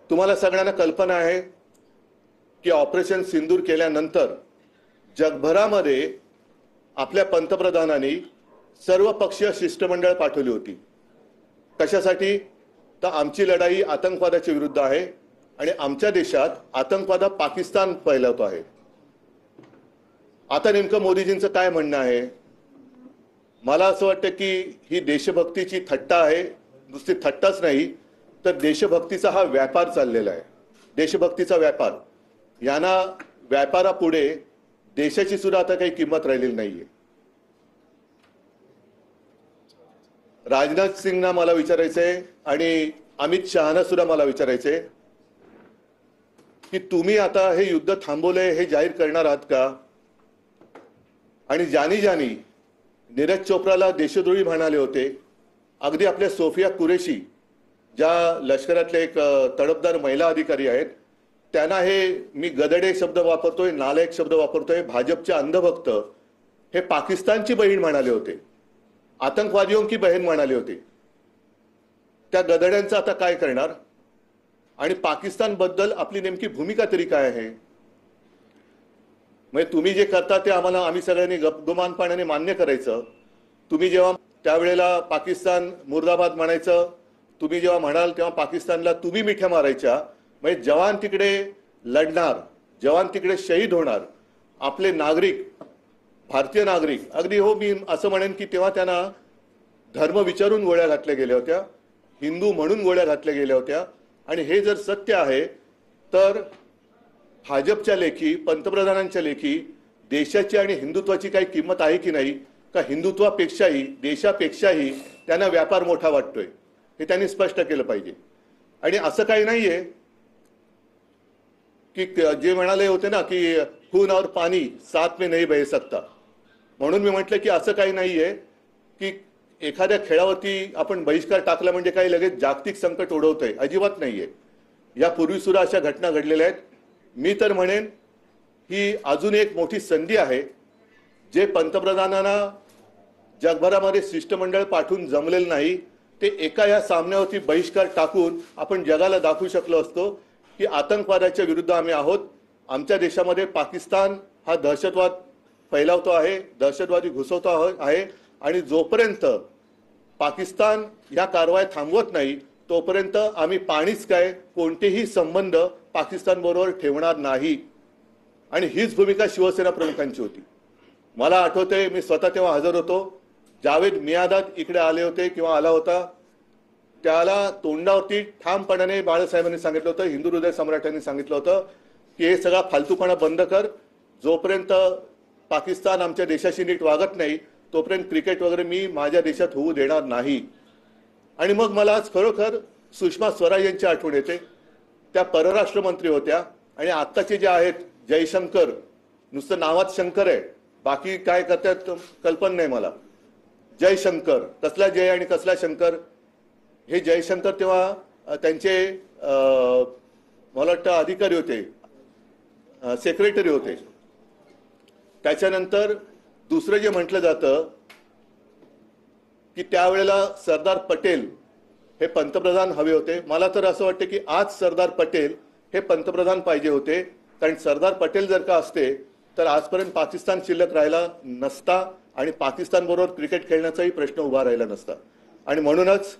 तुम्हाला सगळ्यांना कल्पना आहे की ऑपरेशन सिंदूर केल्यानंतर जगभरामध्ये आपल्या पंतप्रधानांनी सर्वपक्षीय शिष्टमंडळ पाठवली होती. कशासाठी? तर आमची लढाई आतंकवादाच्या विरुद्ध आहे आणि आमच्या देशात आतंकवाद पाकिस्तान फैलवतो आहे. आता नेमकं मोदीजींचं काय म्हणणं आहे? मला असं वाटतं की ही देशभक्तीची थट्टा आहे. नुसती थट्टाच नाही तर देशभक्तीचा हा व्यापार चाललेला आहे. देशभक्तीचा व्यापार. यांना व्यापारापुढे देशाची सुद्धा आता काही किंमत राहिलेली नाहीये. राजनाथ सिंगना मला विचारायचंय आणि अमित शहाना सुद्धा मला विचारायचंय की तुम्ही आता हे युद्ध थांबवलंय हे जाहीर करणार आहात का? आणि ज्यानी नीरज चोप्राला देशद्रोही म्हणाले होते, अगदी आपल्या सोफिया कुरेशी ज्या लष्करातले एक तडफदार महिला अधिकारी आहेत, त्यांना हे मी गदडे शब्द वापरतोय, नालायक शब्द वापरतोय, भाजपचे अंधभक्त हे पाकिस्तानची बहीण म्हणाले होते, आतंकवादियों की बहन म्हणाले होते. त्या गदड्यांचं आता काय करणार? आणि पाकिस्तान बद्दल आपली नेमकी भूमिका तरी काय आहे? म्हणजे तुम्ही जे करता ते आम्ही सगळ्यांनी गपगुमानपणाने मान्य करायचं. तुम्ही जेव्हा त्यावेळेला पाकिस्तान मुर्दाबाद म्हणायचं, तुम्ही जेव्हा म्हणाल तेव्हा पाकिस्तानला तुम्ही मिठ्या मारायच्या. म्हणजे जवान तिकडे लढणार, जवान तिकडे शहीद होणार, आपले नागरिक, भारतीय नागरिक, अगदी हो मी असं म्हणेन की तेव्हा त्यांना धर्म विचारून गोळ्या घातल्या गेल्या होत्या, हिंदू म्हणून गोळ्या घातल्या गेल्या होत्या. आणि हे जर सत्य आहे तर भाजपच्या लेखी, पंतप्रधानांच्या लेखी देशाची आणि हिंदुत्वाची काही किंमत आहे की नाही? का हिंदुत्वापेक्षाही देशापेक्षाही त्यांना व्यापार मोठा वाटतोय? हे त्यांनी स्पष्ट केलं पाहिजे. आणि असं काही नाहीये की जे म्हणाले होते ना की खून और पाणी साथ में नहीं बह सकता, म्हणून मी म्हटलं की असं काही नाहीये की एखाद्या खेळावरती आपण बहिष्कार टाकला म्हणजे काही लगेच जागतिक संकट ओढवतोय. अजिबात नाहीये. यापूर्वी सुद्धा अशा घटना घडलेल्या आहेत. मी तर म्हणेन ही अजून एक मोठी संधी आहे. जे पंतप्रधानांना जगभरामध्ये शिष्टमंडळ पाठवून जमलेलं नाही ते एका या सामन्यावरती बहिष्कार टाकून आपण जगाला दाखवू शकलो असतो की आतंकवादाच्या विरुद्ध आम्ही आहोत. आमच्या देशामध्ये पाकिस्तान हा दहशतवाद फैलावतो आहे, दहशतवादी घुसवतो आहे आणि जोपर्यंत पाकिस्तान या कारवाया थांबवत नाही तोपर्यंत आम्ही पाणीच काय कोणतेही संबंध पाकिस्तान बरोबर ठेवणार नाही. आणि हीच भूमिका शिवसेना प्रमुखांची होती. मला आठवतंय मी स्वतः तेव्हा हजर होतो. जावेद मियादाद इकडे आले होते किंवा आला होता, त्याला तोंडावरती ठामपणाने बाळासाहेबांनी सांगितलं होतं, हिंदू हृदय सम्राटांनी सांगितलं होतं की हे सगळा फालतूपणा बंद कर. जोपर्यंत पाकिस्तान आमच्या देशाशी नीट वागत नाही तोपर्यंत क्रिकेट वगैरे मी माझ्या देशात होऊ देणार नाही. आणि मग मला आज खरोखर सुषमा स्वराज यांची आठवण येते. त्या परराष्ट्र मंत्री होत्या आणि आत्ताचे जे आहेत जयशंकर, नुसतं नावात शंकर आहे, बाकी काय करतात कल्पना नाही मला. जयशंकर, कसला जय आणि कसला शंकर? हे जयशंकर तेव्हा त्यांचे मला वाटतं अधिकारी होते, सेक्रेटरी होते. त्याच्यानंतर दुसरं जे म्हटलं जातं की त्यावेळेला सरदार पटेल हे पंतप्रधान हवे होते. मला तर असं वाटतं की आज सरदार पटेल हे पंतप्रधान पाहिजे होते. कारण सरदार पटेल जर का असते तर आजपर्यंत पाकिस्तान शिल्लक राहिला नसता आणि पाकिस्तान बरोबर क्रिकेट खेळण्याचाही प्रश्न उभा राहिला नसता. आणि म्हणूनच